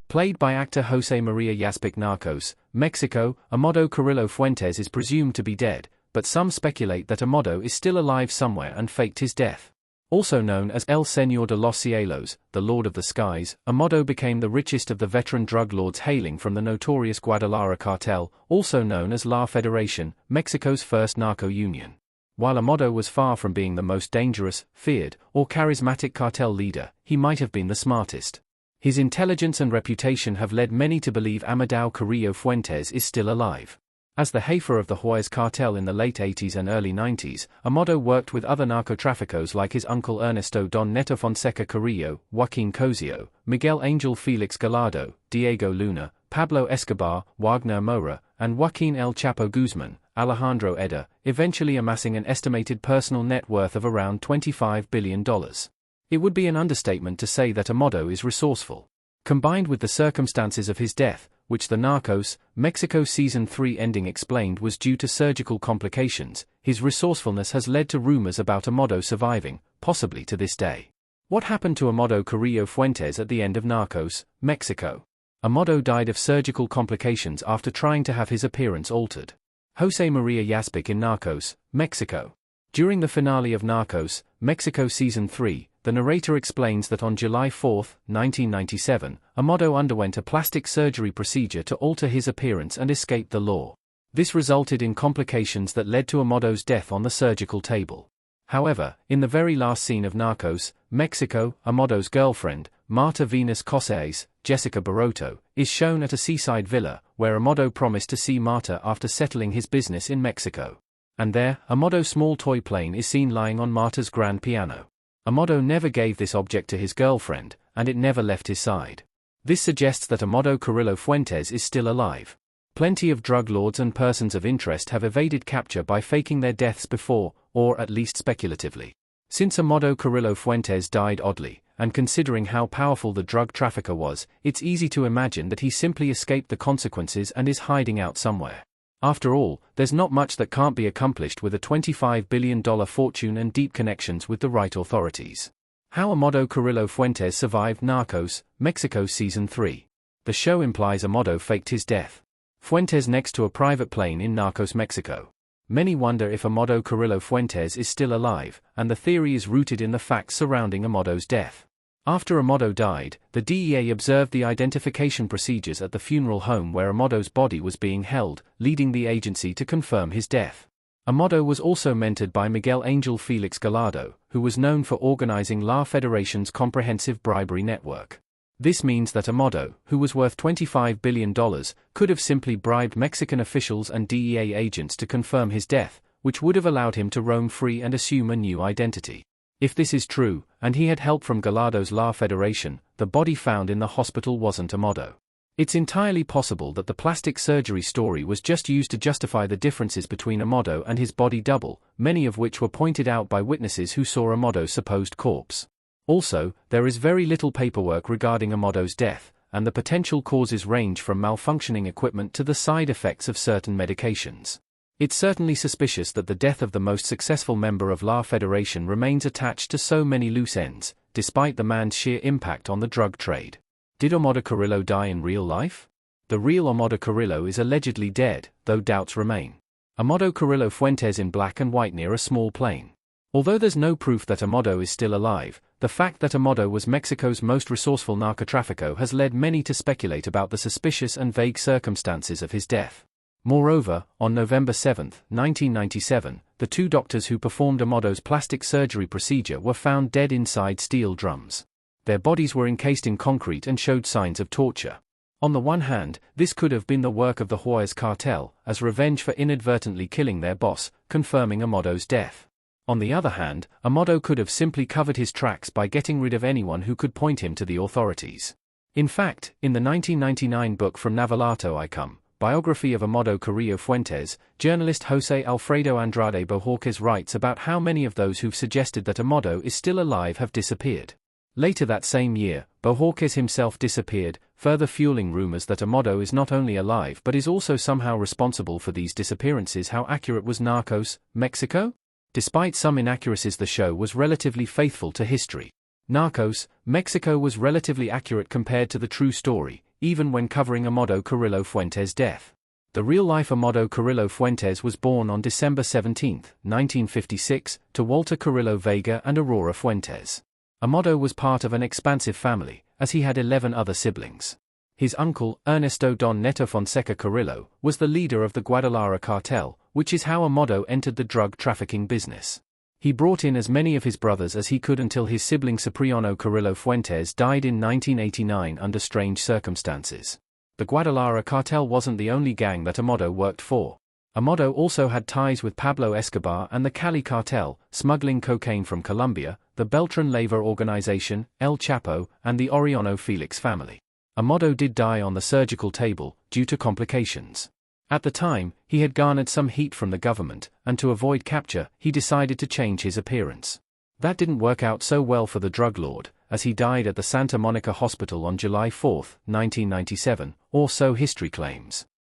Played by actor Jose Maria Yaspic. Narcos, Mexico, Amado Carillo Fuentes is presumed to be dead, but some speculate that Amado is still alive somewhere and faked his death. Also known as El Señor de los Cielos, the Lord of the Skies, Amado became the richest of the veteran drug lords hailing from the notorious Guadalajara cartel, also known as La Federación, Mexico's first narco union. While Amado was far from being the most dangerous, feared, or charismatic cartel leader, he might have been the smartest. His intelligence and reputation have led many to believe Amado Carillo Fuentes is still alive. As the jefe of the Juarez cartel in the late 80s and early 90s, Amado worked with other narcotraficos like his uncle Ernesto Don Neto Fonseca Carrillo, Joaquin Cosio, Miguel Angel Felix Gallardo, Diego Luna, Pablo Escobar, Wagner Moura, and Joaquin El Chapo Guzman, Alejandro Eder, eventually amassing an estimated personal net worth of around $25 billion. It would be an understatement to say that Amado is resourceful. Combined with the circumstances of his death, which the Narcos, Mexico Season 3 ending explained was due to surgical complications, his resourcefulness has led to rumors about Amado surviving, possibly to this day. What happened to Amado Carillo Fuentes at the end of Narcos, Mexico? Amado died of surgical complications after trying to have his appearance altered. Jose Maria Yaspic in Narcos, Mexico. During the finale of Narcos, Mexico Season 3, the narrator explains that on July 4, 1997, Amado underwent a plastic surgery procedure to alter his appearance and escape the law. This resulted in complications that led to Amado's death on the surgical table. However, in the very last scene of Narcos, Mexico, Amado's girlfriend, Marta Venus Cosaes, Jessica Baroto, is shown at a seaside villa, where Amado promised to see Marta after settling his business in Mexico. And there, Amado's small toy plane is seen lying on Marta's grand piano. Amado never gave this object to his girlfriend, and it never left his side. This suggests that Amado Carillo Fuentes is still alive. Plenty of drug lords and persons of interest have evaded capture by faking their deaths before, or at least speculatively. Since Amado Carillo Fuentes died oddly, and considering how powerful the drug trafficker was, it's easy to imagine that he simply escaped the consequences and is hiding out somewhere. After all, there's not much that can't be accomplished with a $25 billion fortune and deep connections with the right authorities. How Amado Carillo Fuentes survived Narcos, Mexico Season 3. The show implies Amado faked his death. Fuentes next to a private plane in Narcos, Mexico. Many wonder if Amado Carillo Fuentes is still alive, and the theory is rooted in the facts surrounding Amado's death. After Amado died, the DEA observed the identification procedures at the funeral home where Amado's body was being held, leading the agency to confirm his death. Amado was also mentored by Miguel Angel Felix Gallardo, who was known for organizing La Federación's comprehensive bribery network. This means that Amado, who was worth $25 billion, could have simply bribed Mexican officials and DEA agents to confirm his death, which would have allowed him to roam free and assume a new identity. If this is true, and he had help from Gallardo's La Federación, the body found in the hospital wasn't Amado. It's entirely possible that the plastic surgery story was just used to justify the differences between Amado and his body double, many of which were pointed out by witnesses who saw Amado's supposed corpse. Also, there is very little paperwork regarding Amado's death, and the potential causes range from malfunctioning equipment to the side effects of certain medications. It's certainly suspicious that the death of the most successful member of La Federación remains attached to so many loose ends, despite the man's sheer impact on the drug trade. Did Amado Carillo die in real life? The real Amado Carillo is allegedly dead, though doubts remain. Amado Carillo Fuentes in black and white near a small plane. Although there's no proof that Amado is still alive, the fact that Amado was Mexico's most resourceful narcotrafico has led many to speculate about the suspicious and vague circumstances of his death. Moreover, on November 7, 1997, the two doctors who performed Amado's plastic surgery procedure were found dead inside steel drums. Their bodies were encased in concrete and showed signs of torture. On the one hand, this could have been the work of the Juarez cartel, as revenge for inadvertently killing their boss, confirming Amado's death. On the other hand, Amado could have simply covered his tracks by getting rid of anyone who could point him to the authorities. In fact, in the 1999 book From Navalato I Come, biography of Amado Carillo Fuentes, journalist Jose Alfredo Andrade Bohorquez writes about how many of those who've suggested that Amado is still alive have disappeared. Later that same year, Bohorquez himself disappeared, further fueling rumors that Amado is not only alive but is also somehow responsible for these disappearances. How accurate was Narcos, Mexico? Despite some inaccuracies, the show was relatively faithful to history. Narcos, Mexico was relatively accurate compared to the true story, even when covering Amado Carillo Fuentes' death. The real-life Amado Carillo Fuentes was born on December 17, 1956, to Walter Carillo Vega and Aurora Fuentes. Amado was part of an expansive family, as he had 11 other siblings. His uncle, Ernesto Don Neto Fonseca Carillo, was the leader of the Guadalajara cartel, which is how Amado entered the drug trafficking business. He brought in as many of his brothers as he could until his sibling Cipriano Carillo Fuentes died in 1989 under strange circumstances. The Guadalajara cartel wasn't the only gang that Amado worked for. Amado also had ties with Pablo Escobar and the Cali cartel, smuggling cocaine from Colombia, the Beltran Leyva organization, El Chapo, and the Oriano Felix family. Amado did die on the surgical table, due to complications. At the time, he had garnered some heat from the government, and to avoid capture, he decided to change his appearance. That didn't work out so well for the drug lord, as he died at the Santa Monica Hospital on July 4, 1997, or so history claims.